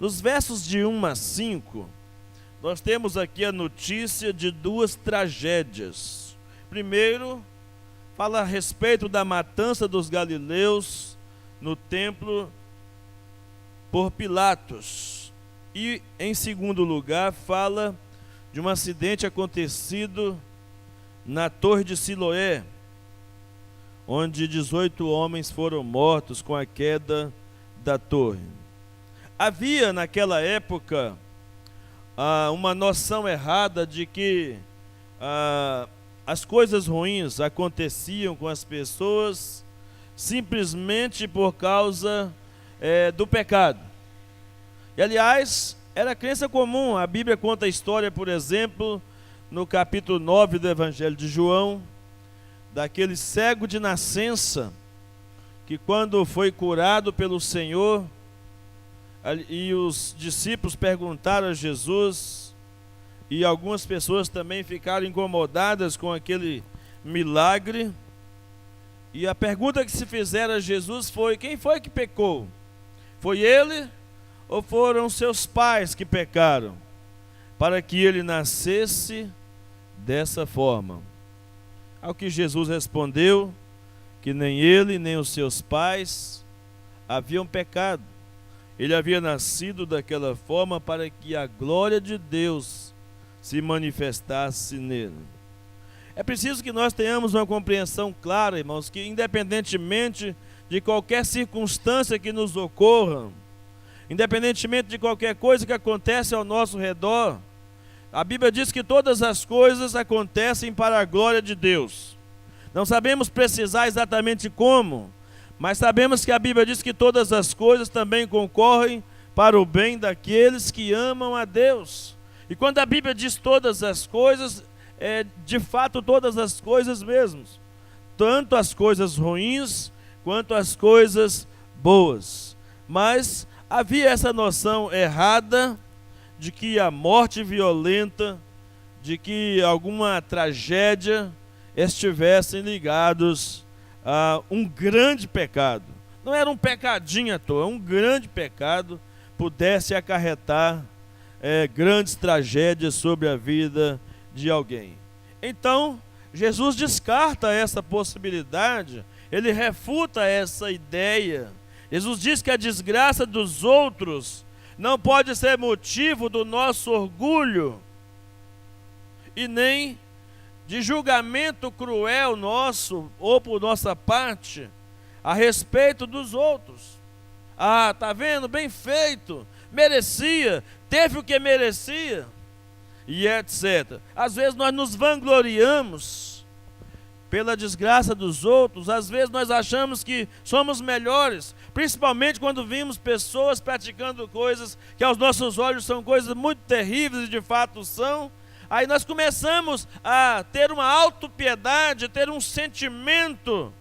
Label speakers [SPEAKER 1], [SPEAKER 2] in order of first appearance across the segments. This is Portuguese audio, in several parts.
[SPEAKER 1] Nos versos de 1 a 5, nós temos aqui a notícia de duas tragédias. Primeiro, fala a respeito da matança dos galileus no templo por Pilatos. E, em segundo lugar, fala de um acidente acontecido na Torre de Siloé, onde 18 homens foram mortos com a queda da torre. Havia naquela época uma noção errada de que as coisas ruins aconteciam com as pessoas simplesmente por causa do pecado. E, aliás, era crença comum. A Bíblia conta a história, por exemplo, no capítulo 9 do Evangelho de João, daquele cego de nascença, que quando foi curado pelo Senhor, e os discípulos perguntaram a Jesus, e algumas pessoas também ficaram incomodadas com aquele milagre, e a pergunta que se fizeram a Jesus foi: quem foi que pecou? Foi ele ou foram seus pais que pecaram, para que ele nascesse dessa forma? Ao que Jesus respondeu que nem ele nem os seus pais haviam pecado. Ele havia nascido daquela forma para que a glória de Deus se manifestasse nele. É preciso que nós tenhamos uma compreensão clara, irmãos, que independentemente de qualquer circunstância que nos ocorra, independentemente de qualquer coisa que acontece ao nosso redor, a Bíblia diz que todas as coisas acontecem para a glória de Deus. Não sabemos precisar exatamente como, mas sabemos que a Bíblia diz que todas as coisas também concorrem para o bem daqueles que amam a Deus. E quando a Bíblia diz todas as coisas, é de fato todas as coisas mesmo. Tanto as coisas ruins, quanto as coisas boas. Mas havia essa noção errada de que a morte violenta, de que alguma tragédia estivessem ligados a um grande pecado. Não era um pecadinho à toa, um grande pecado pudesse acarretar grandes tragédias sobre a vida de alguém. Então, Jesus descarta essa possibilidade, ele refuta essa ideia. Jesus diz que a desgraça dos outros não pode ser motivo do nosso orgulho e nem de julgamento cruel nosso ou por nossa parte a respeito dos outros. Ah, tá vendo? Bem feito, merecia, teve o que merecia, e etc. Às vezes nós nos vangloriamos pela desgraça dos outros, às vezes nós achamos que somos melhores, principalmente quando vimos pessoas praticando coisas que aos nossos olhos são coisas muito terríveis, e de fato são. Aí nós começamos a ter uma autopiedade, ter um sentimento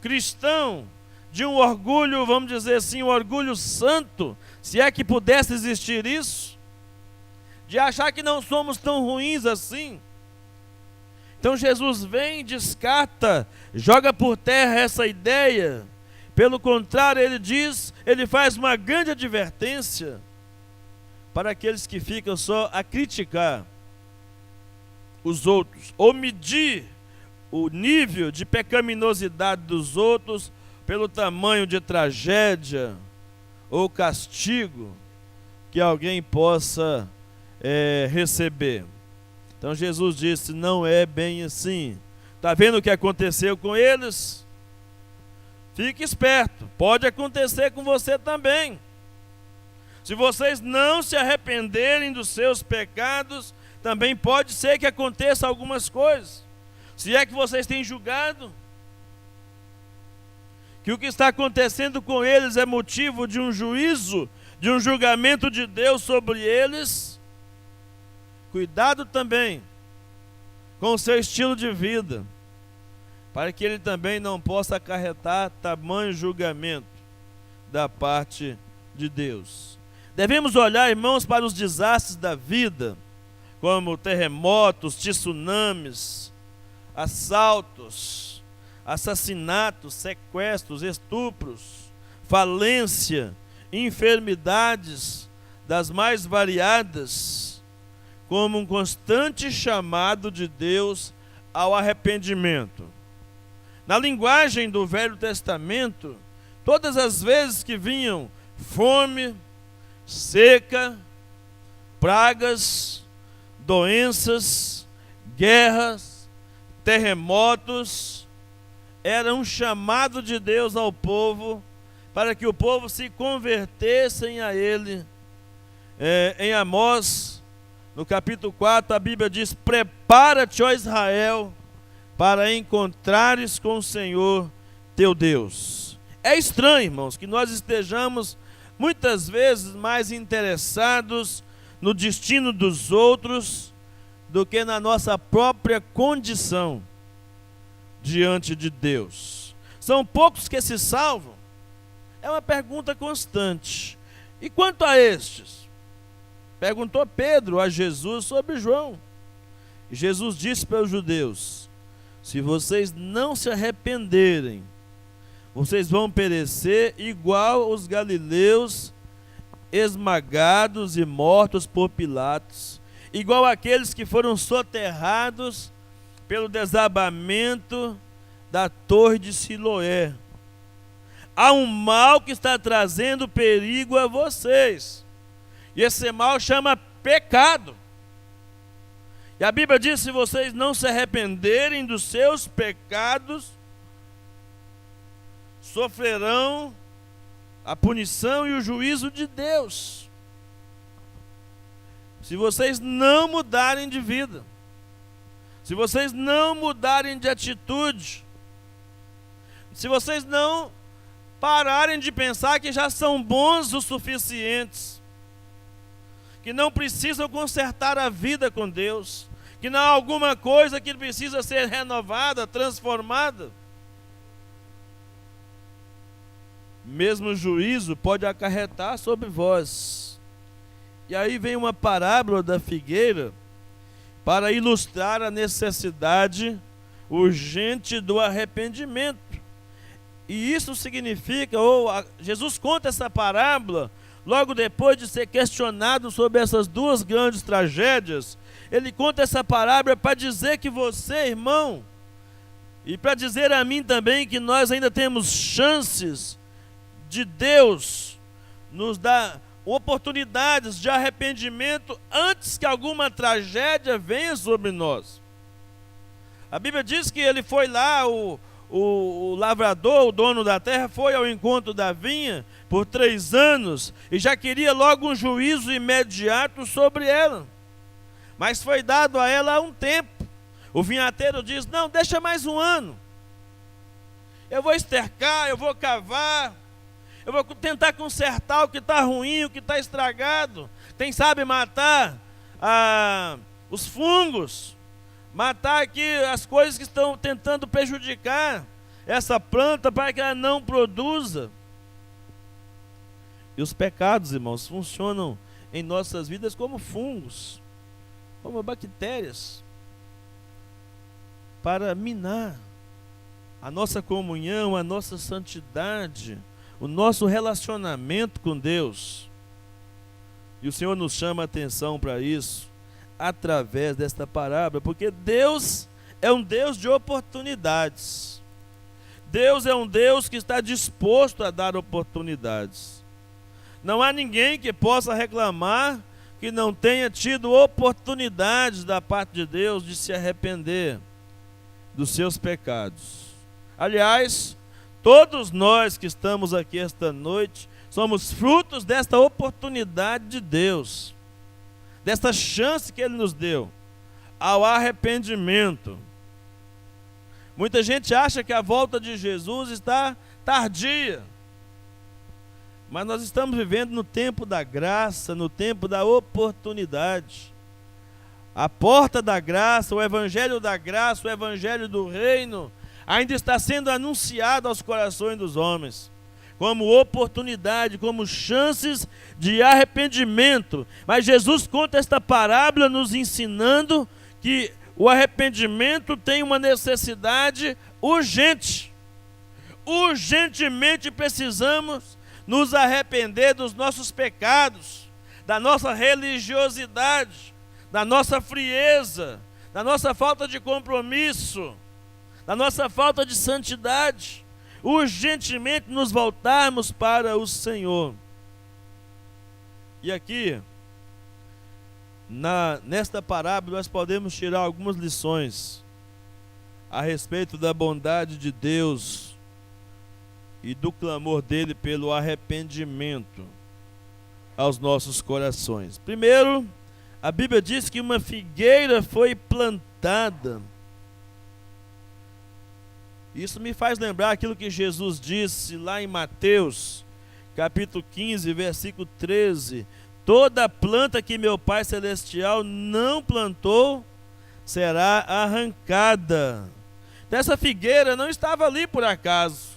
[SPEAKER 1] cristão, de um orgulho, vamos dizer assim, um orgulho santo, se é que pudesse existir isso, de achar que não somos tão ruins assim. Então Jesus vem, descarta, joga por terra essa ideia. Pelo contrário, ele faz uma grande advertência para aqueles que ficam só a criticar os outros, ou medir o nível de pecaminosidade dos outros pelo tamanho de tragédia ou castigo que alguém possa receber. Então Jesus disse: não é bem assim. Está vendo o que aconteceu com eles? Fique esperto, pode acontecer com você também. Se vocês não se arrependerem dos seus pecados, também pode ser que aconteça algumas coisas. Se é que vocês têm julgado que o que está acontecendo com eles é motivo de um juízo, de um julgamento de Deus sobre eles, cuidado também com o seu estilo de vida, para que ele também não possa acarretar tamanho julgamento da parte de Deus. Devemos olhar, irmãos, para os desastres da vida, como terremotos, tsunamis, assaltos, assassinatos, sequestros, estupros, falência, enfermidades, das mais variadas, como um constante chamado de Deus ao arrependimento. Na linguagem do Velho Testamento, todas as vezes que vinham fome, seca, pragas, doenças, guerras, terremotos, era um chamado de Deus ao povo, para que o povo se convertessem a Ele. Em Amós, no capítulo 4, a Bíblia diz: prepara-te, ó Israel, para encontrares com o Senhor teu Deus. É estranho, irmãos, que nós estejamos muitas vezes mais interessados no destino dos outros do que na nossa própria condição diante de Deus. São poucos que se salvam? É uma pergunta constante. E quanto a estes? Perguntou Pedro a Jesus sobre João. E Jesus disse para os judeus: se vocês não se arrependerem, vocês vão perecer igual os galileus esmagados e mortos por Pilatos, igual aqueles que foram soterrados pelo desabamento da torre de Siloé. Há um mal que está trazendo perigo a vocês, e esse mal chama pecado. E a Bíblia diz: se vocês não se arrependerem dos seus pecados, sofrerão a punição e o juízo de Deus. Se vocês não mudarem de vida, se vocês não mudarem de atitude, se vocês não pararem de pensar que já são bons o suficientes, que não precisam consertar a vida com Deus, que não há alguma coisa que precisa ser renovada, transformada, mesmo o juízo pode acarretar sobre vós. E aí vem uma parábola da figueira para ilustrar a necessidade urgente do arrependimento. E isso significa, Jesus conta essa parábola logo depois de ser questionado sobre essas duas grandes tragédias. Ele conta essa parábola para dizer que você, irmão, e para dizer a mim também que nós ainda temos chances de Deus nos dar oportunidades de arrependimento antes que alguma tragédia venha sobre nós. A Bíblia diz que ele foi lá, o lavrador, o dono da terra, foi ao encontro da vinha por 3 anos e já queria logo um juízo imediato sobre ela. Mas foi dado a ela um tempo. O vinhateiro diz: não, deixa mais 1 ano. Eu vou estercar, eu vou cavar, eu vou tentar consertar o que está ruim, o que está estragado. Quem sabe matar os fungos, matar aqui as coisas que estão tentando prejudicar essa planta para que ela não produza. E os pecados, irmãos, funcionam em nossas vidas como fungos, como bactérias, para minar a nossa comunhão, a nossa santidade, o nosso relacionamento com Deus. E o Senhor nos chama a atenção para isso através desta parábola, porque Deus é um Deus de oportunidades. Deus é um Deus que está disposto a dar oportunidades. Não há ninguém que possa reclamar que não tenha tido oportunidades da parte de Deus de se arrepender dos seus pecados. Aliás, todos nós que estamos aqui esta noite somos frutos desta oportunidade de Deus, desta chance que Ele nos deu ao arrependimento. Muita gente acha que a volta de Jesus está tardia, mas nós estamos vivendo no tempo da graça, no tempo da oportunidade. A porta da graça, o evangelho da graça, o evangelho do reino, ainda está sendo anunciado aos corações dos homens, como oportunidade, como chances de arrependimento. Mas Jesus conta esta parábola nos ensinando que o arrependimento tem uma necessidade urgente. Urgentemente precisamos nos arrepender dos nossos pecados, da nossa religiosidade, da nossa frieza, da nossa falta de compromisso, da nossa falta de santidade, urgentemente nos voltarmos para o Senhor. E aqui, nesta parábola, nós podemos tirar algumas lições a respeito da bondade de Deus e do clamor dele pelo arrependimento aos nossos corações. Primeiro, a Bíblia diz que uma figueira foi plantada. Isso me faz lembrar aquilo que Jesus disse lá em Mateus, capítulo 15, versículo 13. Toda planta que meu Pai Celestial não plantou será arrancada. Essa figueira não estava ali por acaso.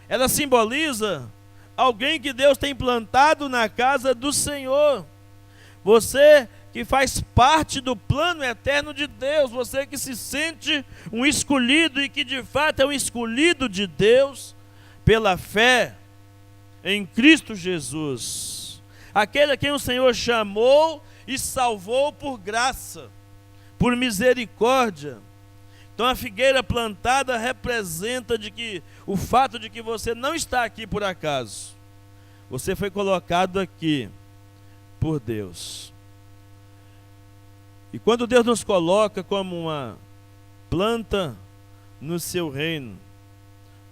[SPEAKER 1] Ela simboliza alguém que Deus tem plantado na casa do Senhor. Você que faz parte do plano eterno de Deus, você que se sente um escolhido e que de fato é um escolhido de Deus pela fé em Cristo Jesus. Aquele a quem o Senhor chamou e salvou por graça, por misericórdia. Então a figueira plantada representa o fato de que você não está aqui por acaso. Você foi colocado aqui por Deus. E quando Deus nos coloca como uma planta no seu reino,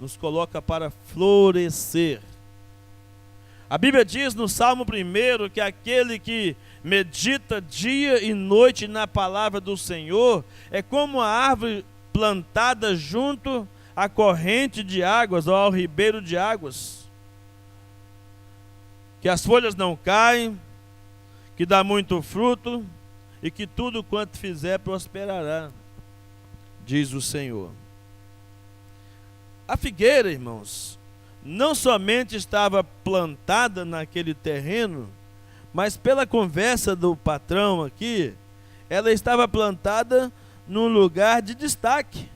[SPEAKER 1] nos coloca para florescer. A Bíblia diz no Salmo 1 que aquele que medita dia e noite na palavra do Senhor é como a árvore plantada junto à corrente de águas ou ao ribeiro de águas, que as folhas não caem, que dá muito fruto e que tudo quanto fizer prosperará, diz o Senhor. A figueira, irmãos, não somente estava plantada naquele terreno, mas pela conversa do patrão aqui, ela estava plantada num lugar de destaque,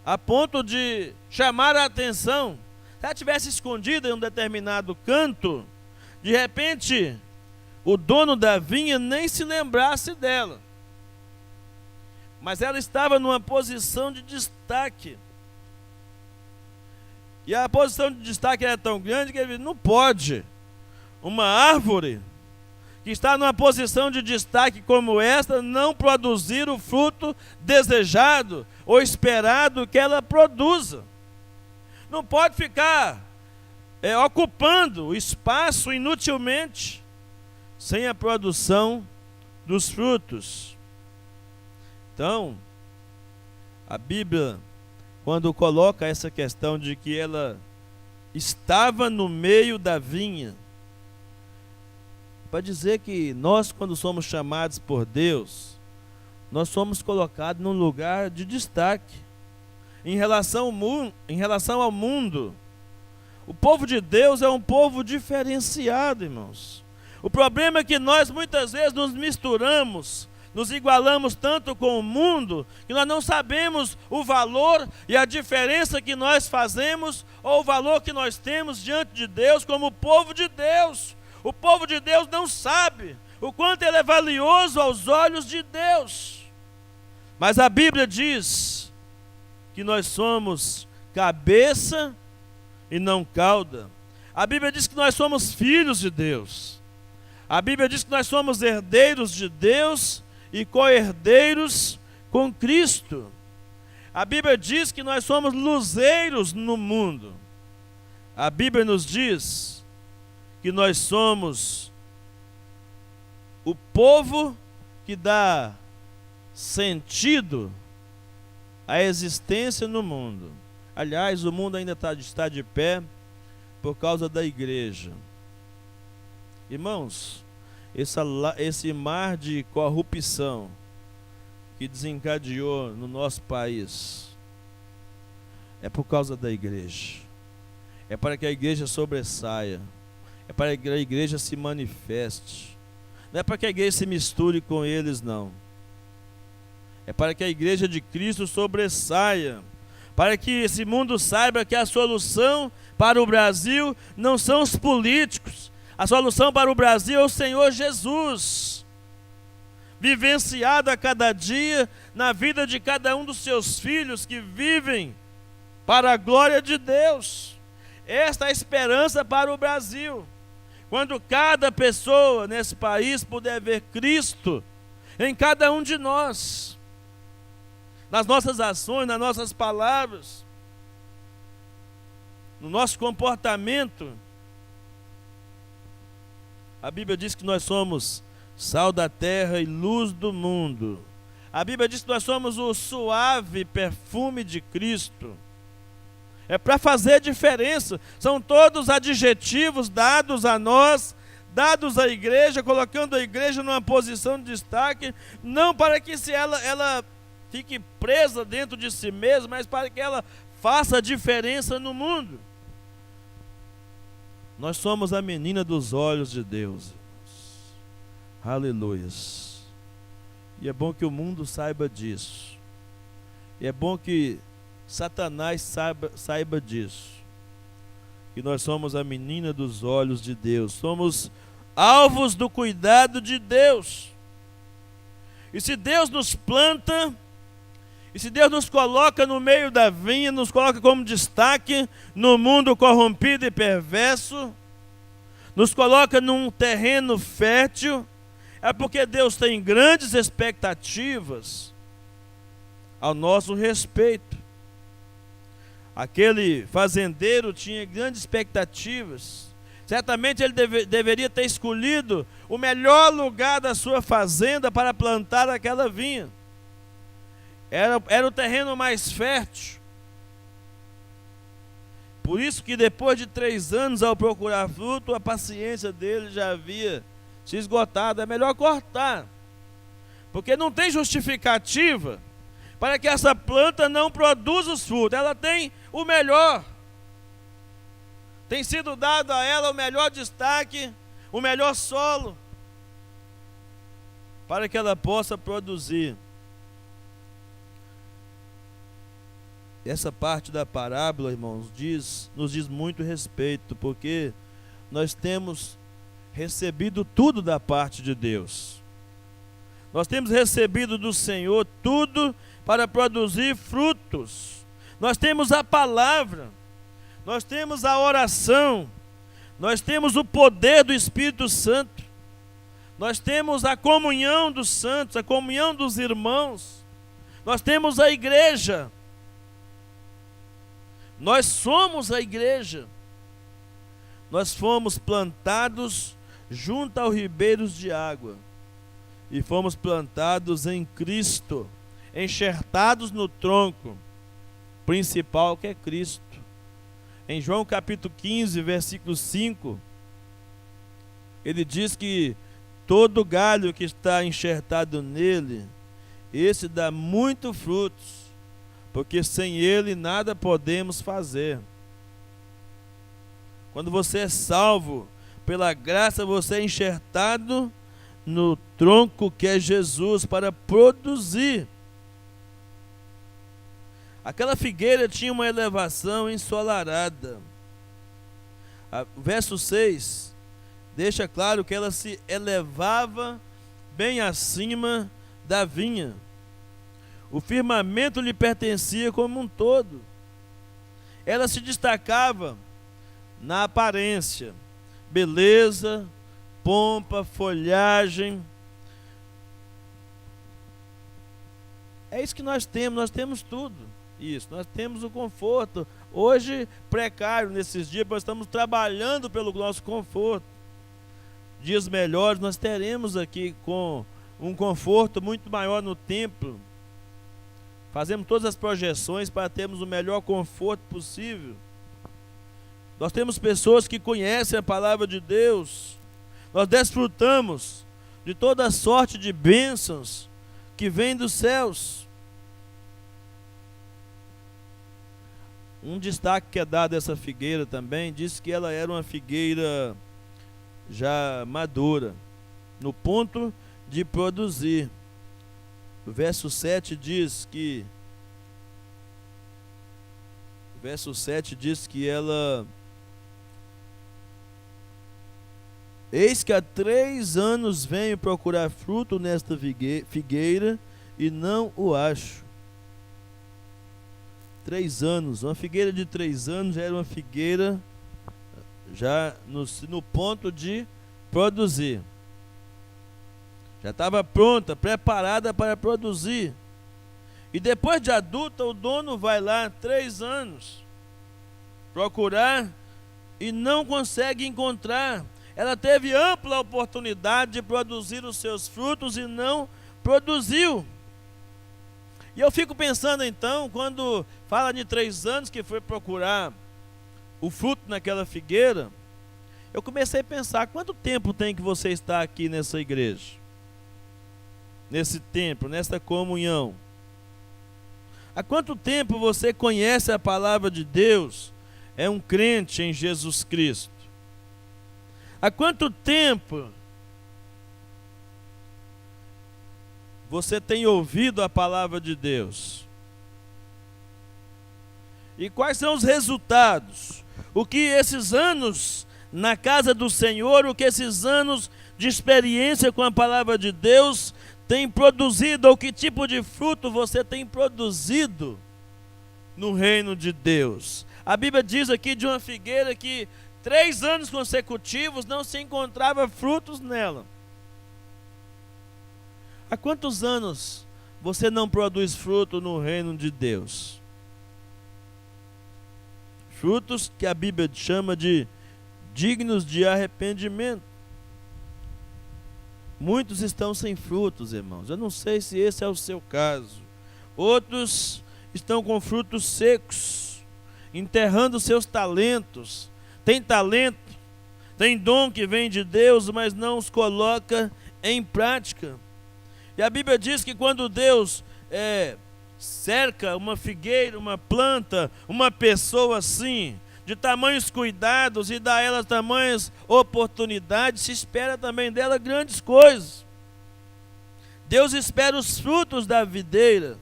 [SPEAKER 1] a ponto de chamar a atenção. Se ela tivesse escondida em um determinado canto, de repente, o dono da vinha nem se lembrasse dela. Mas ela estava numa posição de destaque. E a posição de destaque era tão grande que ele não pode uma árvore que está numa posição de destaque como esta não produzir o fruto desejado ou esperado que ela produza. Não pode ficar ocupando o espaço inutilmente sem a produção dos frutos. Então, a Bíblia, quando coloca essa questão de que ela estava no meio da vinha, para dizer que nós, quando somos chamados por Deus, nós somos colocados num lugar de destaque em relação ao mundo. O povo de Deus é um povo diferenciado, irmãos. O problema é que nós muitas vezes nos misturamos, nos igualamos tanto com o mundo, que nós não sabemos o valor e a diferença que nós fazemos, ou o valor que nós temos diante de Deus como povo de Deus. O povo de Deus não sabe o quanto ele é valioso aos olhos de Deus. Mas a Bíblia diz que nós somos cabeça e não cauda. A Bíblia diz que nós somos filhos de Deus. A Bíblia diz que nós somos herdeiros de Deus e co-herdeiros com Cristo. A Bíblia diz que nós somos luzeiros no mundo. A Bíblia nos diz que nós somos o povo que dá sentido à existência no mundo. Aliás, o mundo ainda está de pé por causa da igreja. Irmãos, esse mar de corrupção que desencadeou no nosso país é por causa da igreja. É para que a igreja sobressaia. É para que a igreja se manifeste. Não é para que a igreja se misture com eles, não. É para que a igreja de Cristo sobressaia. Para que esse mundo saiba que a solução para o Brasil não são os políticos. A solução para o Brasil é o Senhor Jesus, vivenciado a cada dia na vida de cada um dos seus filhos que vivem para a glória de Deus. Esta é a esperança para o Brasil. Quando cada pessoa nesse país puder ver Cristo em cada um de nós, nas nossas ações, nas nossas palavras, no nosso comportamento. A Bíblia diz que nós somos sal da terra e luz do mundo. A Bíblia diz que nós somos o suave perfume de Cristo. É para fazer diferença. São todos adjetivos dados a nós, dados à igreja, colocando a igreja numa posição de destaque, não para que ela fique presa dentro de si mesma, mas para que ela faça diferença no mundo. Nós somos a menina dos olhos de Deus. Aleluias. E é bom que o mundo saiba disso. E é bom que Satanás saiba disso. Que nós somos a menina dos olhos de Deus. Somos alvos do cuidado de Deus. E se Deus nos planta, e se Deus nos coloca no meio da vinha, nos coloca como destaque no mundo corrompido e perverso, nos coloca num terreno fértil, é porque Deus tem grandes expectativas ao nosso respeito. Aquele fazendeiro tinha grandes expectativas. Certamente ele deveria ter escolhido o melhor lugar da sua fazenda para plantar aquela vinha. Era o terreno mais fértil. Por isso que depois de 3 anos ao procurar fruto, a paciência dele já havia se esgotado. É melhor cortar, porque não tem justificativa para que essa planta não produza os frutos. Ela tem o melhor. Tem sido dado a ela o melhor destaque, o melhor solo, para que ela possa produzir. Essa parte da parábola, irmãos, nos diz muito respeito, porque nós temos recebido tudo da parte de Deus. Nós temos recebido do Senhor tudo para produzir frutos. Nós temos a palavra, nós temos a oração, nós temos o poder do Espírito Santo, nós temos a comunhão dos santos, a comunhão dos irmãos, nós temos a igreja. Nós somos a igreja. Nós fomos plantados junto aos ribeiros de água. E fomos plantados em Cristo, enxertados no tronco principal que é Cristo. Em João capítulo 15, versículo 5, ele diz que todo galho que está enxertado nele, esse dá muito frutos, porque sem ele nada podemos fazer. Quando você é salvo pela graça, você é enxertado no tronco que é Jesus para produzir. Aquela figueira tinha uma elevação ensolarada. O verso 6 deixa claro que ela se elevava bem acima da vinha. O firmamento lhe pertencia como um todo. Ela se destacava na aparência, beleza, pompa, folhagem. É isso que nós temos tudo. Isso, nós temos o conforto. Hoje, precário nesses dias, nós estamos trabalhando pelo nosso conforto. Dias melhores nós teremos aqui com um conforto muito maior no templo. Fazemos todas as projeções para termos o melhor conforto possível. Nós temos pessoas que conhecem a palavra de Deus. Nós desfrutamos de toda sorte de bênçãos que vêm dos céus. Um destaque que é dado a essa figueira também, diz que ela era uma figueira já madura, no ponto de produzir. O verso 7 diz que ela Eis que há 3 anos venho procurar fruto nesta figueira e não o acho. 3 anos, uma figueira de 3 anos já era uma figueira já no ponto de produzir. Já estava pronta, preparada para produzir. E depois de adulta, o dono vai lá 3 anos procurar e não consegue encontrar. Ela teve ampla oportunidade de produzir os seus frutos e não produziu. E eu fico pensando então, quando fala de 3 anos que foi procurar o fruto naquela figueira, eu comecei a pensar, quanto tempo tem que você estar aqui nessa igreja? Nesse templo, nessa comunhão? Há quanto tempo você conhece a palavra de Deus? É um crente em Jesus Cristo. Há quanto tempo você tem ouvido a palavra de Deus? E quais são os resultados? O que esses anos na casa do Senhor, o que esses anos de experiência com a palavra de Deus tem produzido, ou que tipo de fruto você tem produzido no reino de Deus? A Bíblia diz aqui de uma figueira que 3 anos consecutivos não se encontrava frutos nela. Há quantos anos você não produz fruto no reino de Deus? Frutos que a Bíblia chama de dignos de arrependimento. Muitos estão sem frutos, irmãos. Eu não sei se esse é o seu caso. Outros estão com frutos secos, enterrando seus talentos. Tem talento, tem dom que vem de Deus, mas não os coloca em prática. E a Bíblia diz que quando Deus cerca uma figueira, uma planta, uma pessoa assim, de tamanhos cuidados e dá a ela tamanhas oportunidades, se espera também dela grandes coisas. Deus espera os frutos da videira,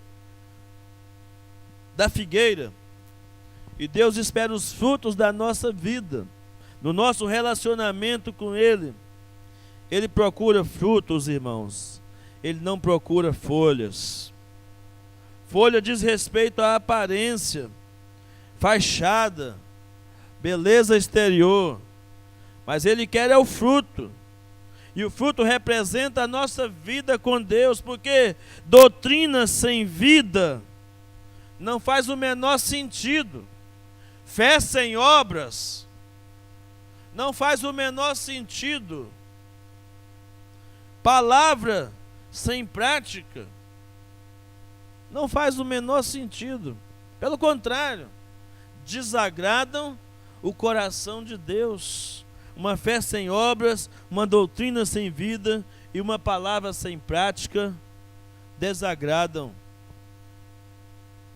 [SPEAKER 1] da figueira. E Deus espera os frutos da nossa vida, no nosso relacionamento com Ele. Ele procura frutos, irmãos. Ele não procura folhas. Folha diz respeito à aparência, fachada, beleza exterior. Mas Ele quer é o fruto. E o fruto representa a nossa vida com Deus, porque doutrina sem vida não faz o menor sentido. Fé sem obras não faz o menor sentido. Palavra sem prática não faz o menor sentido. Pelo contrário, desagradam o coração de Deus. Uma fé sem obras, uma doutrina sem vida e uma palavra sem prática desagradam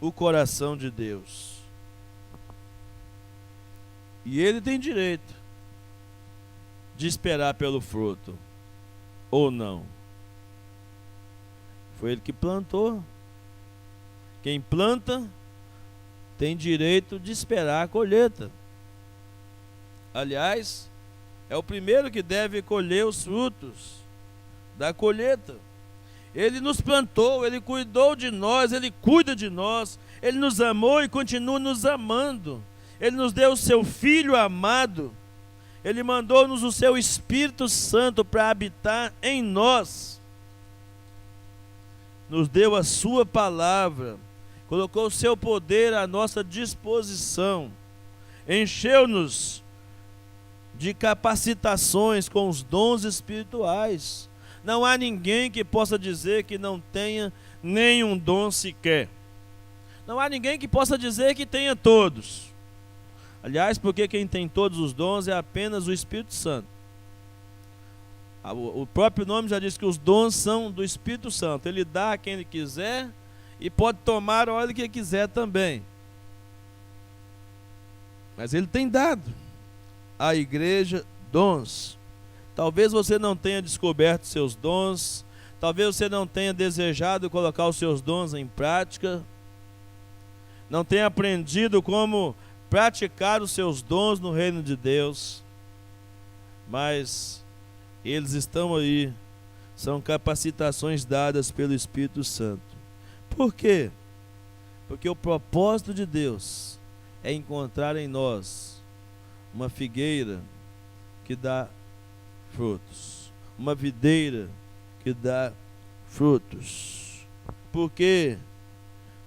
[SPEAKER 1] o coração de Deus. E Ele tem direito de esperar pelo fruto, ou não. Foi Ele que plantou. Quem planta tem direito de esperar a colheita. Aliás, é o primeiro que deve colher os frutos da colheita. Ele nos plantou, Ele cuidou de nós, Ele cuida de nós, Ele nos amou e continua nos amando. Ele nos deu o seu Filho amado. Ele mandou-nos o seu Espírito Santo para habitar em nós. Nos deu a sua palavra. Colocou o seu poder à nossa disposição. Encheu-nos de capacitações com os dons espirituais. Não há ninguém que possa dizer que não tenha nenhum dom sequer. Não há ninguém que possa dizer que tenha todos. Aliás, porque quem tem todos os dons é apenas o Espírito Santo. O próprio nome já diz que os dons são do Espírito Santo. Ele dá a quem Ele quiser e pode tomar a hora que Ele quiser também. Mas Ele tem dado à igreja dons. Talvez você não tenha descoberto seus dons. Talvez você não tenha desejado colocar os seus dons em prática. Não tenha aprendido como praticar os seus dons no reino de Deus. Mas Eles estão aí. São capacitações dadas pelo Espírito Santo. Por quê? Porque o propósito de Deus é encontrar em nós uma figueira que dá frutos, uma videira que dá frutos. Porque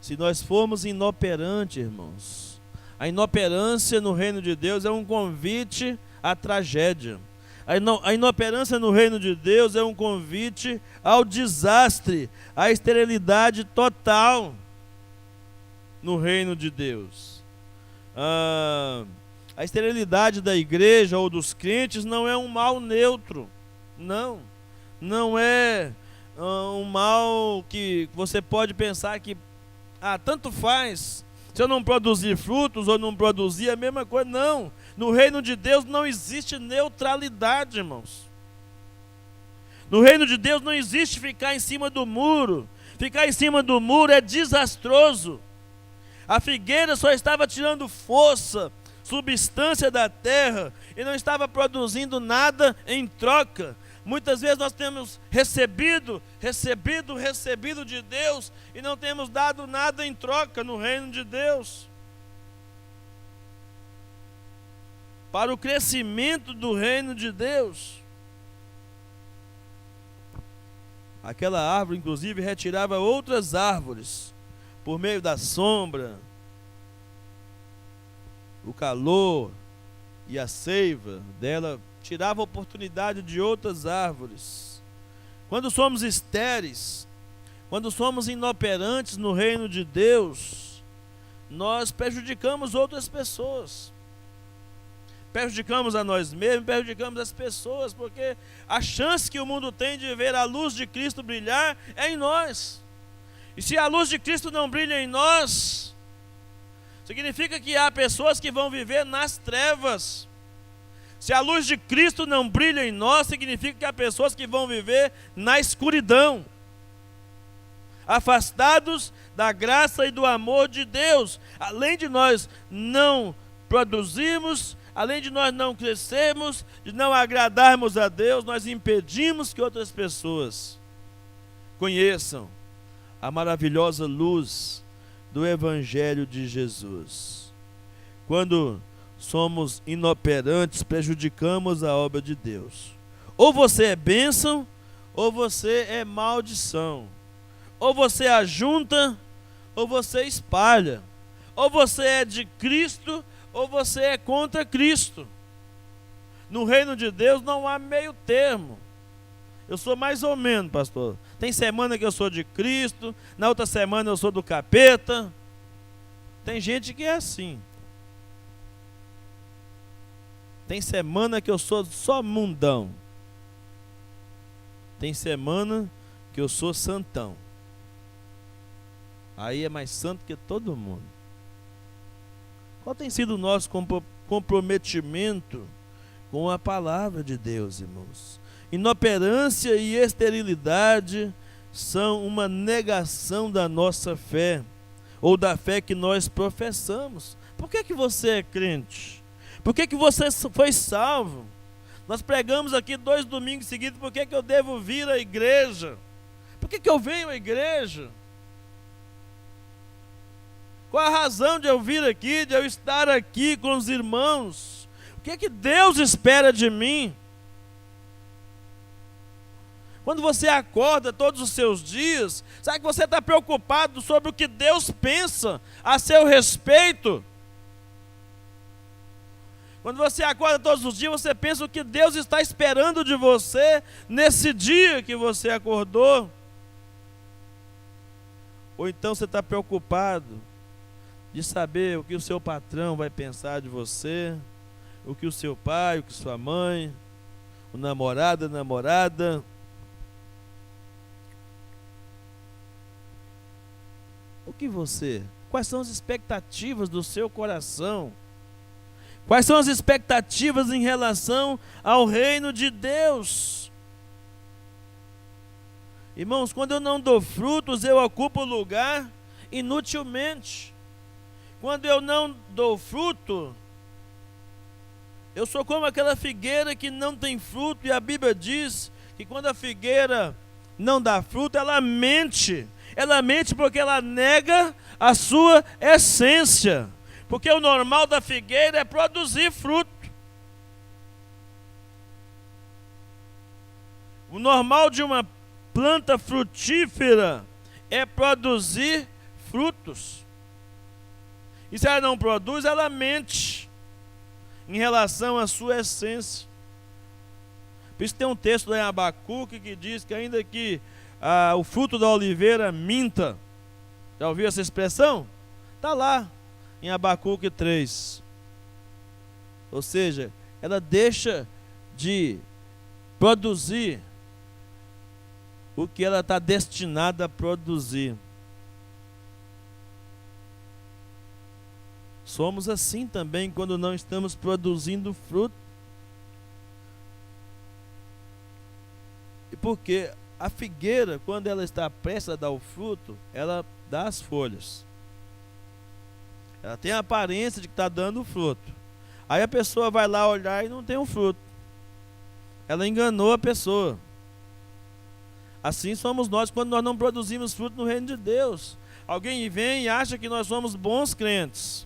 [SPEAKER 1] se nós formos inoperantes, irmãos, a inoperância no reino de Deus é um convite à tragédia. A inoperância no reino de Deus é um convite ao desastre, à esterilidade total no reino de Deus. A esterilidade da igreja ou dos crentes não é um mal neutro. Não é um mal que você pode pensar que tanto faz. Se eu não produzir frutos ou não produzir, a mesma coisa. Não. No reino de Deus não existe neutralidade, irmãos. No reino de Deus não existe ficar em cima do muro. Ficar em cima do muro é desastroso. A figueira só estava tirando força, substância da terra e não estava produzindo nada em troca. Muitas vezes nós temos recebido de Deus e não temos dado nada em troca no reino de Deus. Para o crescimento do reino de Deus. Aquela árvore, inclusive, retirava outras árvores por meio da sombra, o calor e a seiva dela, tirava a oportunidade de outras árvores. Quando somos estéreis, quando somos inoperantes no reino de Deus, nós prejudicamos outras pessoas. Prejudicamos a nós mesmos, prejudicamos as pessoas, porque a chance que o mundo tem de ver a luz de Cristo brilhar é em nós. E se a luz de Cristo não brilha em nós, significa que há pessoas que vão viver nas trevas. Se a luz de Cristo não brilha em nós, significa que há pessoas que vão viver na escuridão, afastados da graça e do amor de Deus. Além de nós não produzirmos, além de nós não crescermos, de não agradarmos a Deus, nós impedimos que outras pessoas conheçam a maravilhosa luz do Evangelho de Jesus. Quando somos inoperantes, prejudicamos a obra de Deus. Ou você é bênção, ou você é maldição. Ou você ajunta, ou você espalha. Ou você é de Cristo, ou você é contra Cristo. No reino de Deus não há meio termo. Eu sou mais ou menos, pastor. Tem semana que eu sou de Cristo, na outra semana eu sou do capeta. Tem gente que é assim. Tem semana que eu sou só mundão. Tem semana que eu sou santão. Aí é mais santo que todo mundo. Qual tem sido o nosso comprometimento com a palavra de Deus, irmãos? Inoperância e esterilidade são uma negação da nossa fé, ou da fé que nós professamos. Por que você é crente? Por que você foi salvo? Nós pregamos aqui 2 domingos seguidos. Por que eu devo vir à igreja? Por que eu venho à igreja? Qual a razão de eu vir aqui, de eu estar aqui com os irmãos? O que Deus espera de mim? Quando você acorda todos os seus dias, sabe que você está preocupado sobre o que Deus pensa a seu respeito? Quando você acorda todos os dias, você pensa o que Deus está esperando de você nesse dia que você acordou? Ou então você está preocupado de saber o que o seu patrão vai pensar de você, o que o seu pai, o que sua mãe, o namorado, a namorada. Quais são as expectativas do seu coração? Quais são as expectativas em relação ao reino de Deus? Irmãos, quando eu não dou frutos, eu ocupo lugar inutilmente. Quando eu não dou fruto, Eu sou como aquela figueira que não tem fruto, e a Bíblia diz que quando a figueira não dá fruto, ela mente. Ela mente porque ela nega a sua essência. Porque o normal da figueira é produzir fruto. O normal de uma planta frutífera é produzir frutos. E se ela não produz, ela mente em relação à sua essência. Por isso tem um texto lá em Abacuque que diz que ainda que o fruto da oliveira minta. Já ouviu essa expressão? Está lá em Abacuque 3. Ou seja, ela deixa de produzir o que ela está destinada a produzir. Somos assim também quando não estamos produzindo fruto. E porque a figueira, quando ela está prestes a dar o fruto, ela dá as folhas. Ela tem a aparência de que está dando fruto. Aí a pessoa vai lá olhar e não tem um fruto. Ela enganou a pessoa. Assim somos nós quando nós não produzimos fruto no reino de Deus. Alguém vem e acha que nós somos bons crentes.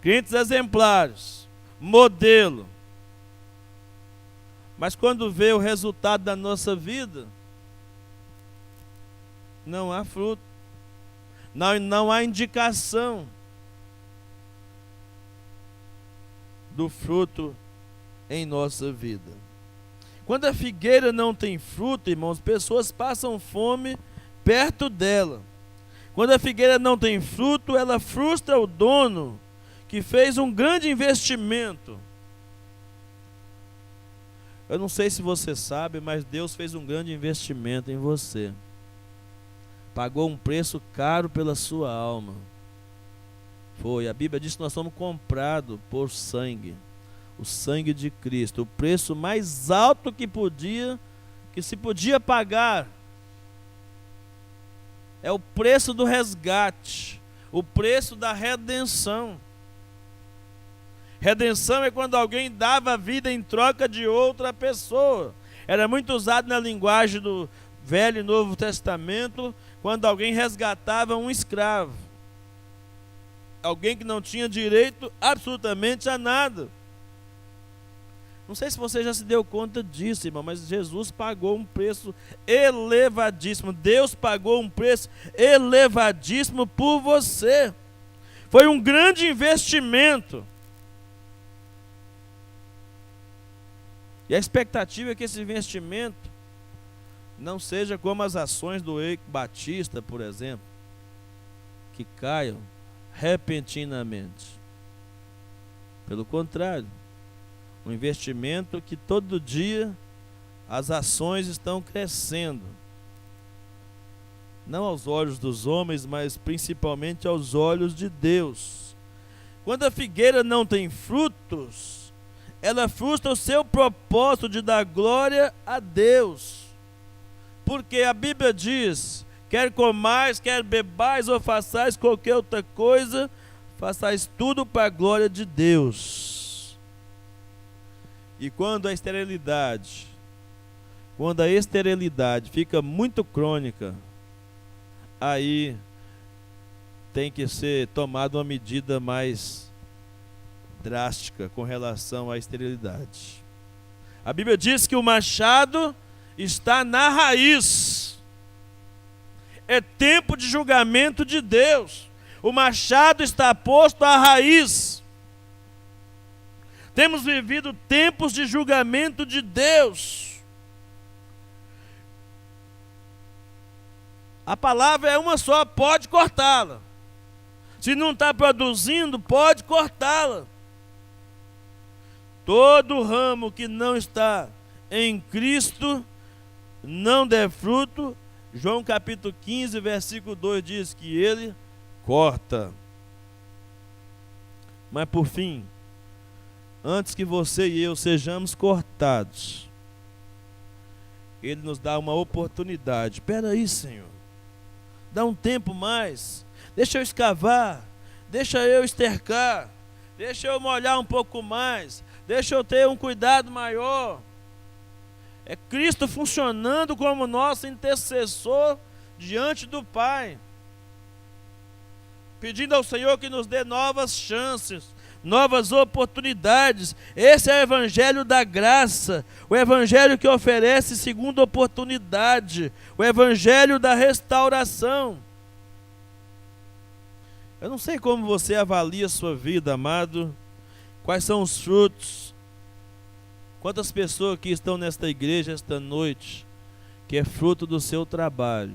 [SPEAKER 1] Crentes exemplares. Modelo. Mas quando vê o resultado da nossa vida, não há fruto. Não há indicação do fruto em nossa vida. Quando a figueira não tem fruto, irmãos, pessoas passam fome perto dela. Quando a figueira não tem fruto, ela frustra o dono que fez um grande investimento. Eu não sei se você sabe, mas Deus fez um grande investimento em você. Pagou um preço caro pela sua alma. Foi, a Bíblia diz que nós somos comprados por sangue. O sangue de Cristo, o preço mais alto que se podia pagar. É o preço do resgate, o preço da redenção. Redenção é quando alguém dava a vida em troca de outra pessoa. Era muito usado na linguagem do Velho e Novo Testamento, quando alguém resgatava um escravo. Alguém que não tinha direito absolutamente a nada. Não sei se você já se deu conta disso, irmão, mas Jesus pagou um preço elevadíssimo. Deus pagou um preço elevadíssimo por você. Foi um grande investimento. E a expectativa é que esse investimento não seja como as ações do Eike Batista, por exemplo, que caiam repentinamente. Pelo contrário, um investimento que todo dia as ações estão crescendo. Não aos olhos dos homens, mas principalmente aos olhos de Deus. Quando a figueira não tem frutos, ela frustra o seu propósito de dar glória a Deus. Porque a Bíblia diz: quer comais, quer bebais ou façais qualquer outra coisa, façais tudo para a glória de Deus. E quando a esterilidade fica muito crônica, aí tem que ser tomada uma medida mais drástica com relação à esterilidade. A Bíblia diz que o machado está na raiz. É tempo de julgamento de Deus. O machado está posto à raiz. Temos vivido tempos de julgamento de Deus. A palavra é uma só, pode cortá-la. Se não está produzindo, pode cortá-la. Todo ramo que não está em Cristo não der fruto, João capítulo 15, versículo 2 diz que ele corta. Mas por fim, antes que você e eu sejamos cortados, Ele nos dá uma oportunidade. Espera aí, Senhor, dá um tempo mais, deixa eu escavar, deixa eu estercar, deixa eu molhar um pouco mais, deixa eu ter um cuidado maior. É Cristo funcionando como nosso intercessor diante do Pai, pedindo ao Senhor que nos dê novas chances, novas oportunidades. Esse é o evangelho da graça, o evangelho que oferece segunda oportunidade, o evangelho da restauração. Eu não sei como você avalia a sua vida, amado, quais são os frutos. Quantas pessoas que estão nesta igreja esta noite, que é fruto do seu trabalho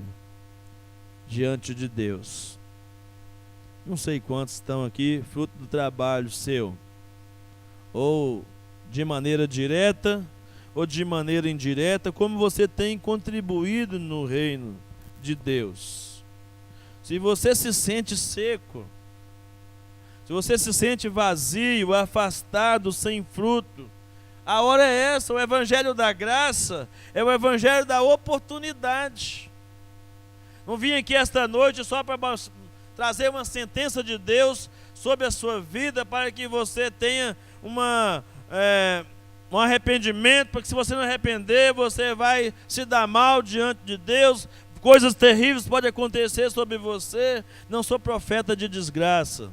[SPEAKER 1] diante de Deus. Não sei quantos estão aqui, fruto do trabalho seu, ou de maneira direta, ou de maneira indireta, como você tem contribuído no reino de Deus. Se você se sente seco, se você se sente vazio, afastado, sem fruto, a hora é essa. O evangelho da graça é o evangelho da oportunidade. Não vim aqui esta noite só para trazer uma sentença de Deus sobre a sua vida, para que você tenha um arrependimento, porque se você não arrepender, você vai se dar mal diante de Deus, coisas terríveis podem acontecer sobre você. Não sou profeta de desgraça,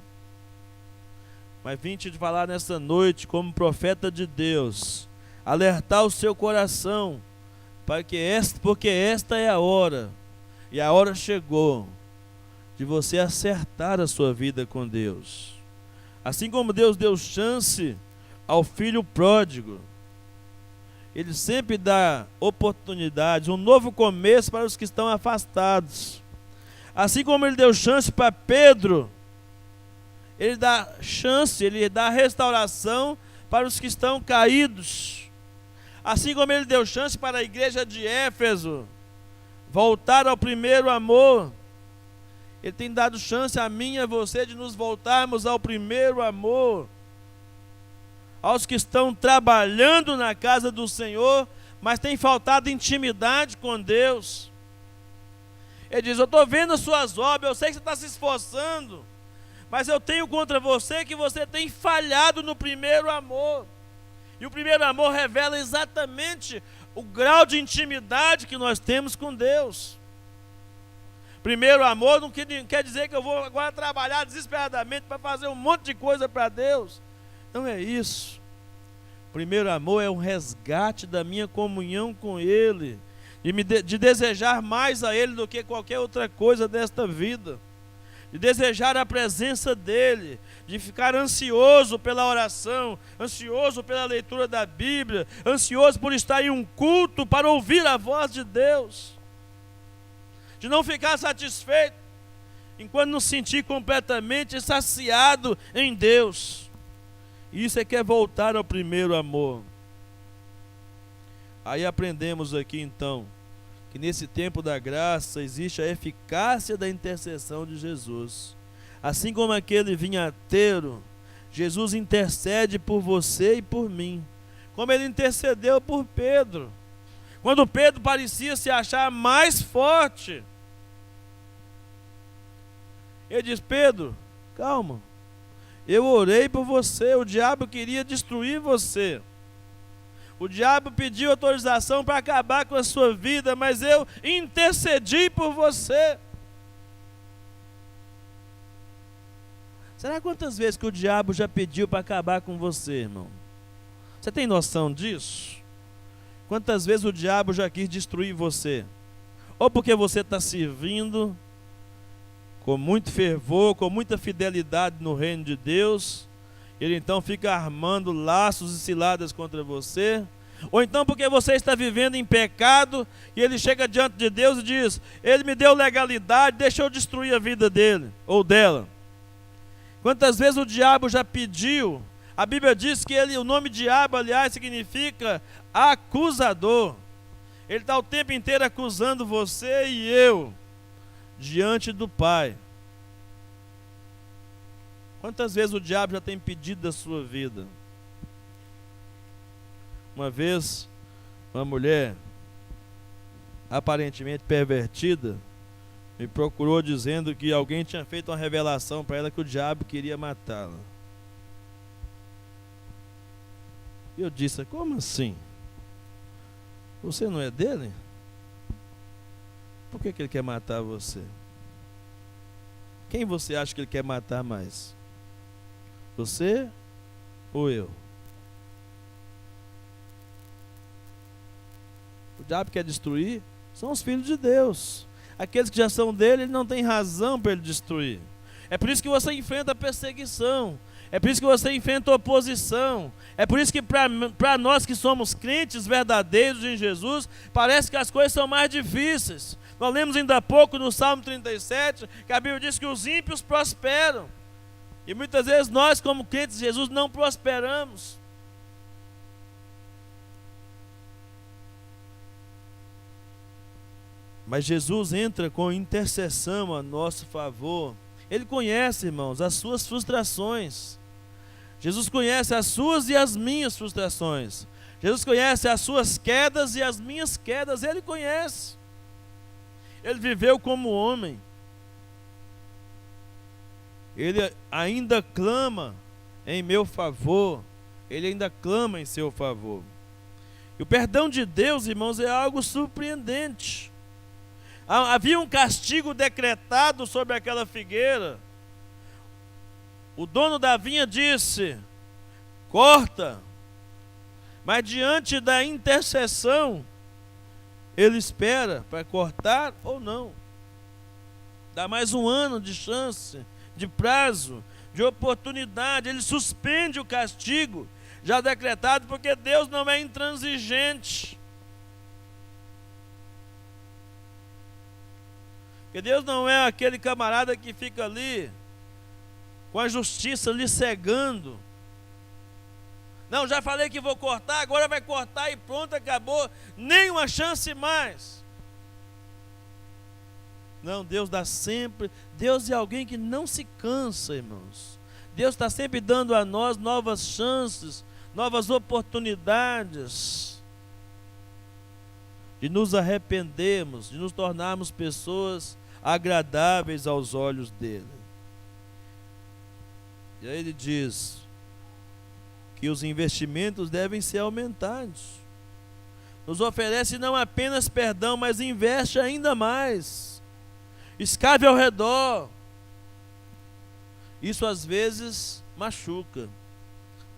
[SPEAKER 1] mas vim te falar nessa noite como profeta de Deus, alertar o seu coração, porque esta é a hora, e a hora chegou, de você acertar a sua vida com Deus. Assim como Deus deu chance ao filho pródigo, Ele sempre dá oportunidades, um novo começo para os que estão afastados. Assim como Ele deu chance para Pedro, Ele dá chance, Ele dá restauração para os que estão caídos. Assim como Ele deu chance para a igreja de Éfeso voltar ao primeiro amor, Ele tem dado chance a mim e a você de nos voltarmos ao primeiro amor. Aos que estão trabalhando na casa do Senhor, mas tem faltado intimidade com Deus. Ele diz: eu estou vendo as suas obras, eu sei que você está se esforçando, mas eu tenho contra você que você tem falhado no primeiro amor. E o primeiro amor revela exatamente o grau de intimidade que nós temos com Deus. Primeiro amor não quer dizer que eu vou agora trabalhar desesperadamente para fazer um monte de coisa para Deus. Não é isso. Primeiro amor é um resgate da minha comunhão com Ele, de desejar mais a Ele do que qualquer outra coisa desta vida, de desejar a presença dEle, de ficar ansioso pela oração, ansioso pela leitura da Bíblia, ansioso por estar em um culto para ouvir a voz de Deus, de não ficar satisfeito enquanto não sentir completamente saciado em Deus. Isso é que é voltar ao primeiro amor. Aí aprendemos aqui então que nesse tempo da graça existe a eficácia da intercessão de Jesus. Assim como aquele vinhateiro, Jesus intercede por você e por mim, como Ele intercedeu por Pedro. Quando Pedro parecia se achar mais forte, Ele diz: Pedro, calma, eu orei por você, o diabo queria destruir você. O diabo pediu autorização para acabar com a sua vida, mas eu intercedi por você. Será quantas vezes que o diabo já pediu para acabar com você, irmão? Você tem noção disso? Quantas vezes o diabo já quis destruir você? Ou porque você está servindo com muito fervor, com muita fidelidade no reino de Deus, ele então fica armando laços e ciladas contra você. Ou então porque você está vivendo em pecado e ele chega diante de Deus e diz: Ele me deu legalidade, deixa eu destruir a vida dele ou dela. Quantas vezes o diabo já pediu? A Bíblia diz que o nome diabo, aliás, significa acusador. Ele está o tempo inteiro acusando você e eu diante do Pai. Quantas vezes o diabo já tem pedido da sua vida? Uma vez, uma mulher aparentemente pervertida me procurou dizendo que alguém tinha feito uma revelação para ela que o diabo queria matá-la. E eu disse: como assim? Você não é dele? Por que ele quer matar você? Quem você acha que ele quer matar mais? Você ou eu? O diabo quer destruir? São os filhos de Deus. Aqueles que já são dele, ele não tem razão para ele destruir. É por isso que você enfrenta perseguição. É por isso que você enfrenta oposição. É por isso que para nós que somos crentes verdadeiros em Jesus, parece que as coisas são mais difíceis. Nós lemos ainda há pouco no Salmo 37, que a Bíblia diz que os ímpios prosperam. E muitas vezes nós, como crentes de Jesus, não prosperamos. Mas Jesus entra com intercessão a nosso favor. Ele conhece, irmãos, as suas frustrações. Jesus conhece as suas e as minhas frustrações. Jesus conhece as suas quedas e as minhas quedas. Ele conhece. Ele viveu como homem. Ele ainda clama em meu favor. Ele ainda clama em seu favor. E o perdão de Deus, irmãos, é algo surpreendente. Havia um castigo decretado sobre aquela figueira. O dono da vinha disse: corta. Mas diante da intercessão, ele espera para cortar ou não. Dá mais um ano de chance, de prazo, de oportunidade. Ele suspende o castigo já decretado, porque Deus não é intransigente. Porque Deus não é aquele camarada que fica ali com a justiça lhe cegando. Não, já falei que vou cortar, agora vai cortar e pronto, acabou. Nem uma chance mais. Não, Deus dá sempre. Deus é alguém que não se cansa, irmãos. Deus está sempre dando a nós novas chances, novas oportunidades de nos arrependermos, de nos tornarmos pessoas agradáveis aos olhos dele. E aí ele diz que os investimentos devem ser aumentados. Nos oferece não apenas perdão, mas investe ainda mais. Escave ao redor. Isso às vezes machuca,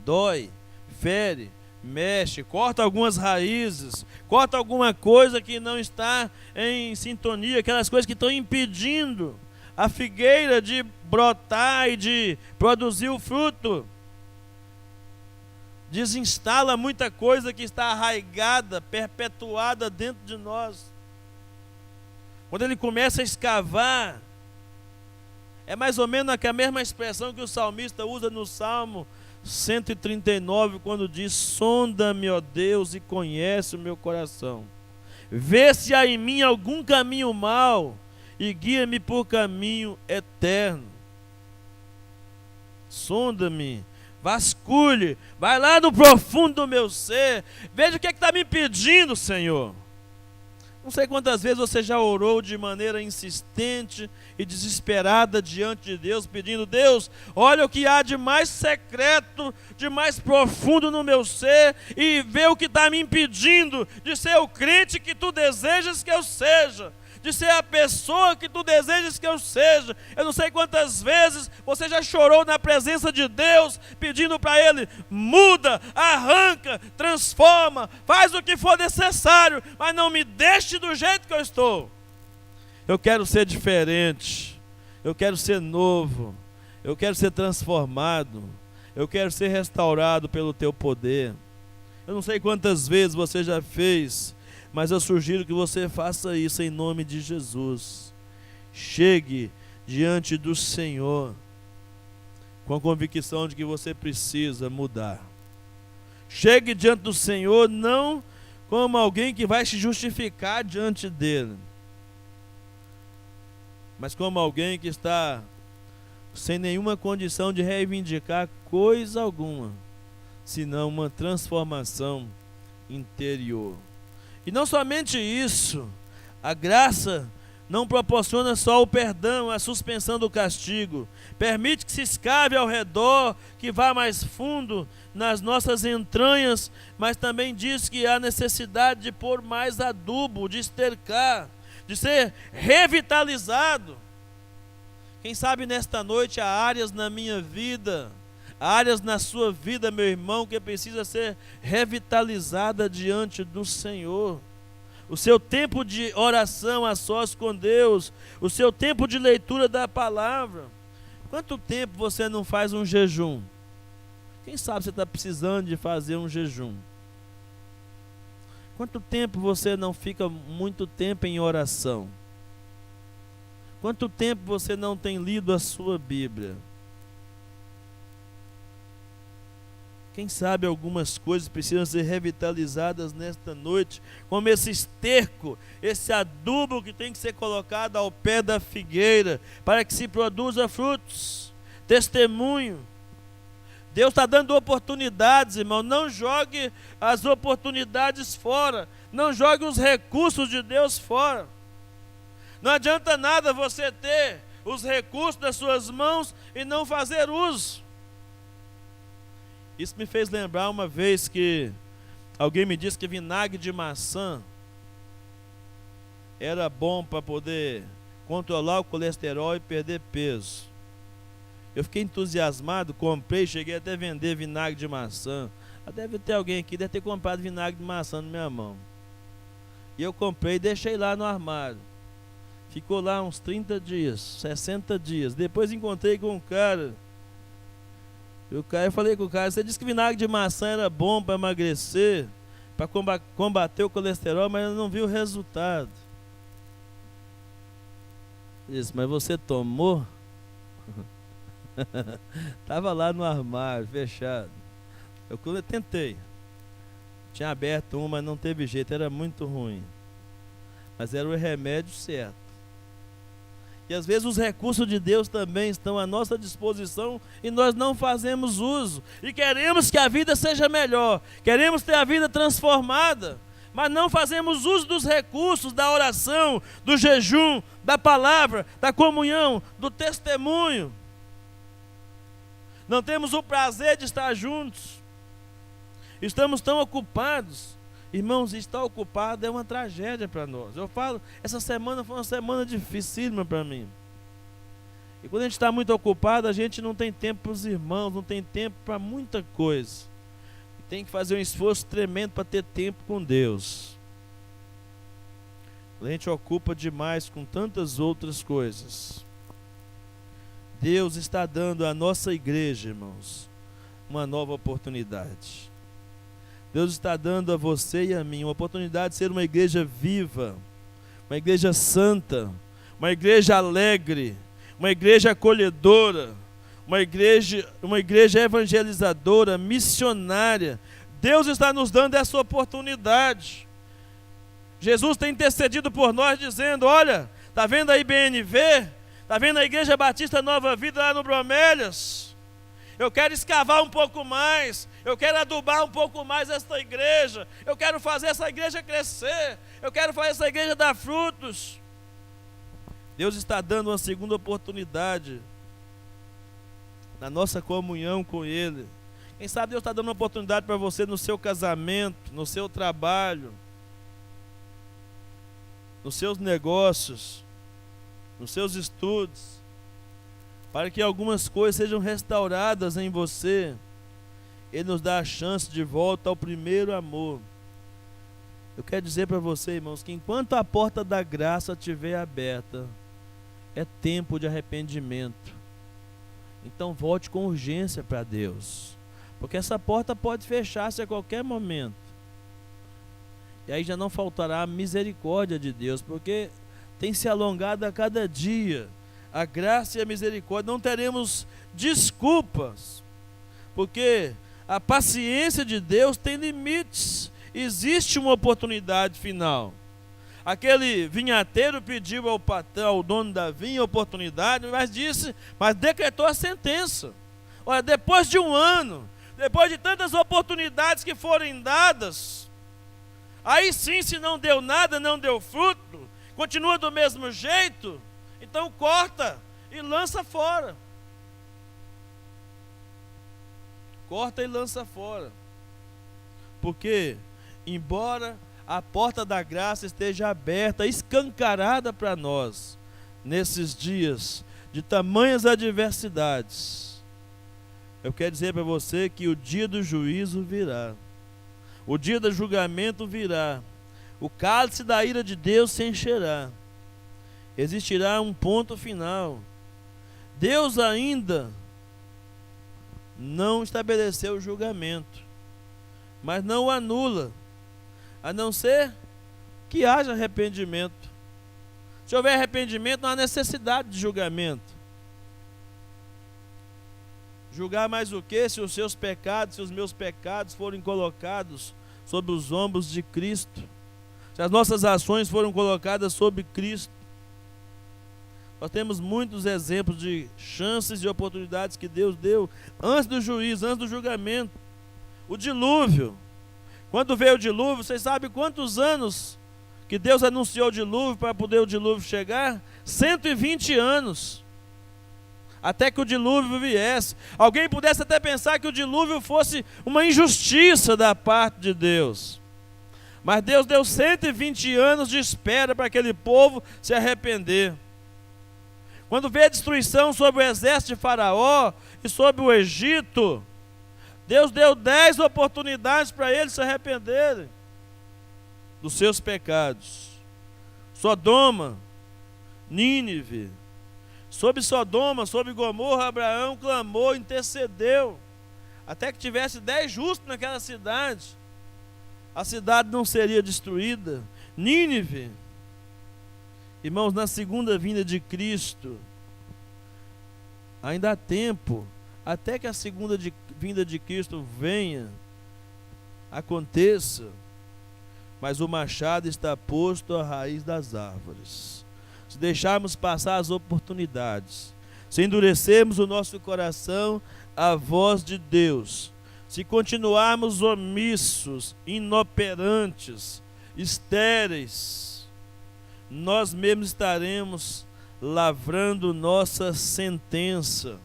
[SPEAKER 1] dói, fere, mexe, corta algumas raízes, corta alguma coisa que não está em sintonia, aquelas coisas que estão impedindo a figueira de brotar e de produzir o fruto. Desinstala muita coisa que está arraigada, perpetuada dentro de nós. Quando ele começa a escavar, é mais ou menos a mesma expressão que o salmista usa no Salmo 139, quando diz: sonda-me, ó Deus, e conhece o meu coração. Vê se há em mim algum caminho mau e guia-me por caminho eterno. Sonda-me, vasculhe, vai lá no profundo do meu ser, veja o que está me pedindo, Senhor. Não sei quantas vezes você já orou de maneira insistente e desesperada diante de Deus, pedindo: Deus, olha o que há de mais secreto, de mais profundo no meu ser, e vê o que está me impedindo de ser o crente que tu desejas que eu seja, de ser a pessoa que tu desejas que eu seja. Eu não sei quantas vezes você já chorou na presença de Deus, pedindo para Ele: muda, arranca, transforma, faz o que for necessário, mas não me deixe do jeito que eu estou. Eu quero ser diferente, eu quero ser novo, eu quero ser transformado, eu quero ser restaurado pelo teu poder. Eu não sei quantas vezes você já fez, mas eu sugiro que você faça isso em nome de Jesus. Chegue diante do Senhor com a convicção de que você precisa mudar. Chegue diante do Senhor não como alguém que vai se justificar diante dele, mas como alguém que está sem nenhuma condição de reivindicar coisa alguma, senão uma transformação interior. E não somente isso, a graça não proporciona só o perdão, a suspensão do castigo. Permite que se escave ao redor, que vá mais fundo nas nossas entranhas, mas também diz que há necessidade de pôr mais adubo, de estercar, de ser revitalizado. Quem sabe nesta noite há áreas na minha vida, há áreas na sua vida, meu irmão, que precisa ser revitalizada diante do Senhor. O seu tempo de oração a sós com Deus, o seu tempo de leitura da palavra. Quanto tempo você não faz um jejum? Quem sabe você está precisando de fazer um jejum? Quanto tempo você não fica muito tempo em oração? Quanto tempo você não tem lido a sua Bíblia? Quem sabe algumas coisas precisam ser revitalizadas nesta noite, como esse esterco, esse adubo que tem que ser colocado ao pé da figueira, para que se produza frutos, testemunho. Deus está dando oportunidades, irmão. Não jogue as oportunidades fora, não jogue os recursos de Deus fora. Não adianta nada você ter os recursos das suas mãos e não fazer uso. Isso me fez lembrar uma vez que alguém me disse que vinagre de maçã era bom para poder controlar o colesterol e perder peso. Eu fiquei entusiasmado, comprei, cheguei até a vender vinagre de maçã. Deve ter alguém aqui, deve ter comprado vinagre de maçã na minha mão. E eu comprei e deixei lá no armário. Ficou lá uns 30 dias, 60 dias. Depois encontrei com um cara. Eu falei com o cara, você disse que vinagre de maçã era bom para emagrecer, para combater o colesterol, mas eu não vi o resultado. Ele disse, mas você tomou? Estava lá no armário, fechado. Eu tentei. Tinha aberto um, mas não teve jeito, era muito ruim. Mas era o remédio certo. E às vezes os recursos de Deus também estão à nossa disposição e nós não fazemos uso. E queremos que a vida seja melhor, queremos ter a vida transformada, mas não fazemos uso dos recursos da oração, do jejum, da palavra, da comunhão, do testemunho. Não temos o prazer de estar juntos. Estamos tão ocupados. Irmãos, estar ocupado é uma tragédia para nós. Eu falo, essa semana foi uma semana dificílima para mim. E quando a gente está muito ocupado, a gente não tem tempo para os irmãos, não tem tempo para muita coisa. E tem que fazer um esforço tremendo para ter tempo com Deus. A gente ocupa demais com tantas outras coisas. Deus está dando à nossa igreja, irmãos, uma nova oportunidade. Deus está dando a você e a mim uma oportunidade de ser uma igreja viva, uma igreja santa, uma igreja alegre, uma igreja acolhedora, uma igreja evangelizadora, missionária. Deus está nos dando essa oportunidade. Jesus tem intercedido por nós dizendo, olha, está vendo a IBNV? Está vendo a Igreja Batista Nova Vida lá no Bromélias? Eu quero escavar um pouco mais, eu quero adubar um pouco mais esta igreja, eu quero fazer essa igreja crescer, eu quero fazer essa igreja dar frutos. Deus está dando uma segunda oportunidade na nossa comunhão com Ele. Quem sabe Deus está dando uma oportunidade para você no seu casamento, no seu trabalho, nos seus negócios, nos seus estudos, para que algumas coisas sejam restauradas em você. Ele nos dá a chance de volta ao primeiro amor. Eu quero dizer para você, irmãos, que enquanto a porta da graça estiver aberta, é tempo de arrependimento. Então volte com urgência para Deus, porque essa porta pode fechar-se a qualquer momento. E aí já não faltará a misericórdia de Deus, porque tem se alongado a cada dia. A graça e a misericórdia, não teremos desculpas, porque a paciência de Deus tem limites. Existe uma oportunidade final. Aquele vinhateiro pediu ao patrão, ao dono da vinha, a oportunidade, mas decretou a sentença. Olha, depois de um ano, depois de tantas oportunidades que forem dadas, aí sim, se não deu nada, não deu fruto, continua do mesmo jeito, então corta e lança fora. Corta e lança fora. Porque, embora a porta da graça esteja aberta, escancarada para nós, nesses dias de tamanhas adversidades, eu quero dizer para você que o dia do juízo virá. O dia do julgamento virá. O cálice da ira de Deus se encherá. Existirá um ponto final. Deus ainda não estabeleceu o julgamento, mas não o anula, a não ser que haja arrependimento. Se houver arrependimento, não há necessidade de julgamento. Julgar mais o que? Se os seus pecados, se os meus pecados forem colocados sobre os ombros de Cristo, se as nossas ações foram colocadas sobre Cristo. Nós temos muitos exemplos de chances e oportunidades que Deus deu antes do juízo, antes do julgamento. O dilúvio. Quando veio o dilúvio, vocês sabem quantos anos que Deus anunciou o dilúvio para poder o dilúvio chegar? 120 anos. Até que o dilúvio viesse. Alguém pudesse até pensar que o dilúvio fosse uma injustiça da parte de Deus. Mas Deus deu 120 anos de espera para aquele povo se arrepender. Quando veio a destruição sobre o exército de Faraó e sobre o Egito, Deus deu 10 oportunidades para eles se arrependerem dos seus pecados. Sodoma, Nínive. Sobre Sodoma, sobre Gomorra, Abraão clamou, intercedeu, até que tivesse 10 justos naquela cidade. A cidade não seria destruída. Nínive, irmãos, na segunda vinda de Cristo, ainda há tempo, até que a segunda vinda de Cristo venha, aconteça, mas o machado está posto à raiz das árvores. Se deixarmos passar as oportunidades, se endurecermos o nosso coração à voz de Deus, se continuarmos omissos, inoperantes, estéreis, nós mesmos estaremos lavrando nossa sentença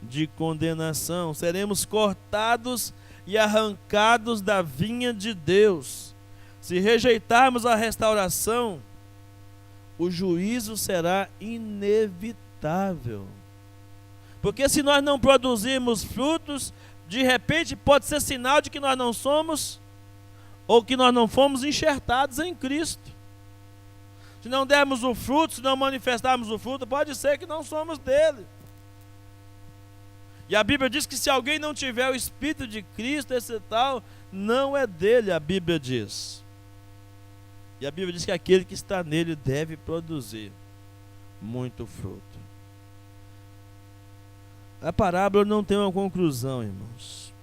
[SPEAKER 1] de condenação. Seremos cortados e arrancados da vinha de Deus. Se rejeitarmos a restauração, o juízo será inevitável. Porque se nós não produzirmos frutos, de repente pode ser sinal de que nós não somos, ou que nós não fomos enxertados em Cristo. Se não dermos o fruto, se não manifestarmos o fruto, pode ser que não somos dele. E a Bíblia diz que se alguém não tiver o Espírito de Cristo, esse tal não é dele, a Bíblia diz. E a Bíblia diz que aquele que está nele deve produzir muito fruto. A parábola não tem uma conclusão, irmãos.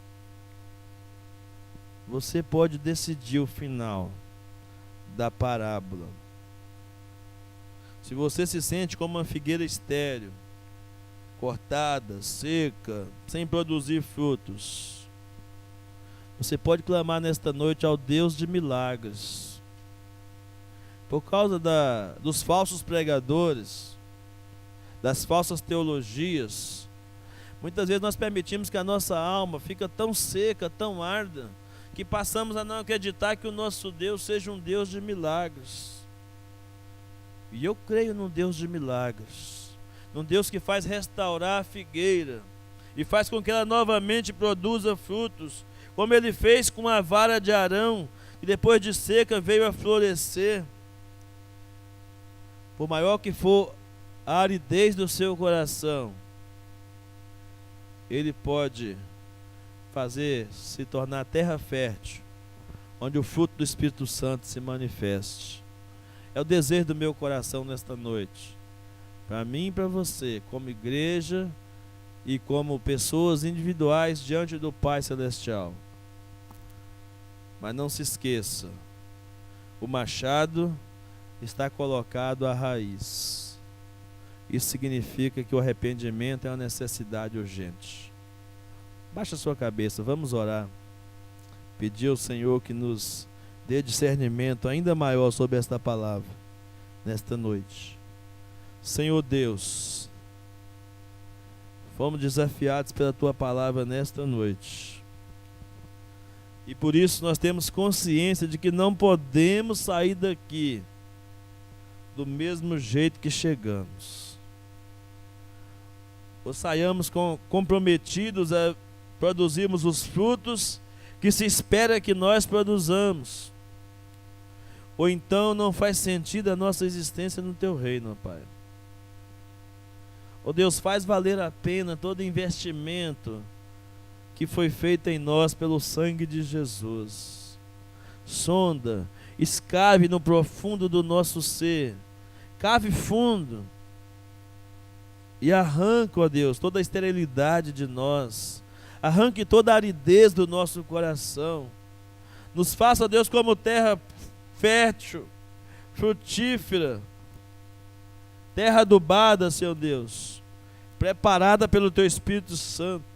[SPEAKER 1] Você pode decidir o final da parábola. Se você se sente como uma figueira estéril, cortada, seca, sem produzir frutos, você pode clamar nesta noite ao Deus de milagres. Por causa dos falsos pregadores, das falsas teologias, muitas vezes nós permitimos que a nossa alma fica tão seca, tão árida, que passamos a não acreditar que o nosso Deus seja um Deus de milagres. E eu creio num Deus de milagres, num Deus que faz restaurar a figueira e faz com que ela novamente produza frutos, como ele fez com a vara de Arão, que depois de seca veio a florescer. Por maior que for a aridez do seu coração, ele pode fazer se tornar terra fértil, onde o fruto do Espírito Santo se manifeste. É o desejo do meu coração nesta noite, para mim e para você, como igreja e como pessoas individuais diante do Pai Celestial. Mas não se esqueça, o machado está colocado à raiz. Isso significa que o arrependimento é uma necessidade urgente. Baixa a sua cabeça, vamos orar. Pedir ao Senhor que nos dê discernimento ainda maior sobre esta palavra. nesta noite. Senhor Deus, fomos desafiados pela Tua palavra nesta noite. E por isso nós temos consciência de que não podemos sair daqui do mesmo jeito que chegamos. Ou saiamos comprometidos a produzirmos os frutos que se espera que nós produzamos. Ou então não faz sentido a nossa existência no Teu reino, ó Pai. Ó Deus, faz valer a pena todo investimento que foi feito em nós pelo sangue de Jesus. Sonda, escave no profundo do nosso ser, cave fundo e arranca, ó Deus, toda a esterilidade de nós, arranque toda a aridez do nosso coração, nos faça, ó Deus, como terra fértil, frutífera, terra adubada, Senhor Deus, preparada pelo Teu Espírito Santo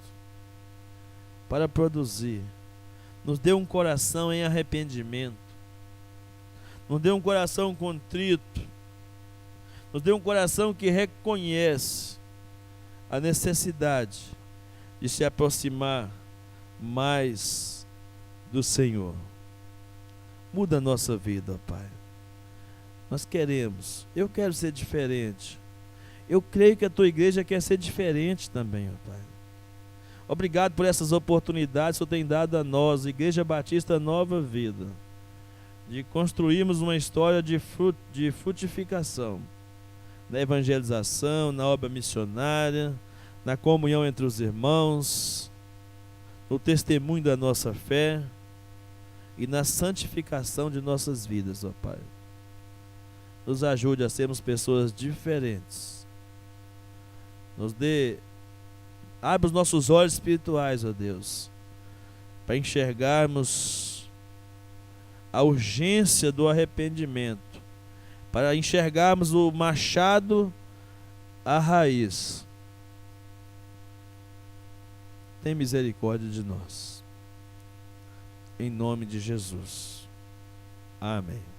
[SPEAKER 1] para produzir. Nos dê um coração em arrependimento, nos dê um coração contrito, nos dê um coração que reconhece a necessidade de se aproximar mais do Senhor. Muda a nossa vida, ó Pai. Nós queremos, eu quero ser diferente. Eu creio que a Tua igreja quer ser diferente também, ó Pai. Obrigado por essas oportunidades que o Senhor tem dado a nós, Igreja Batista Nova Vida, de construirmos uma história de frutificação, na evangelização, na obra missionária, na comunhão entre os irmãos, no testemunho da nossa fé e na santificação de nossas vidas, ó Pai. Nos ajude a sermos pessoas diferentes. Abre os nossos olhos espirituais, ó Deus, para enxergarmos a urgência do arrependimento, para enxergarmos o machado à raiz. Tem misericórdia de nós. Em nome de Jesus. Amém.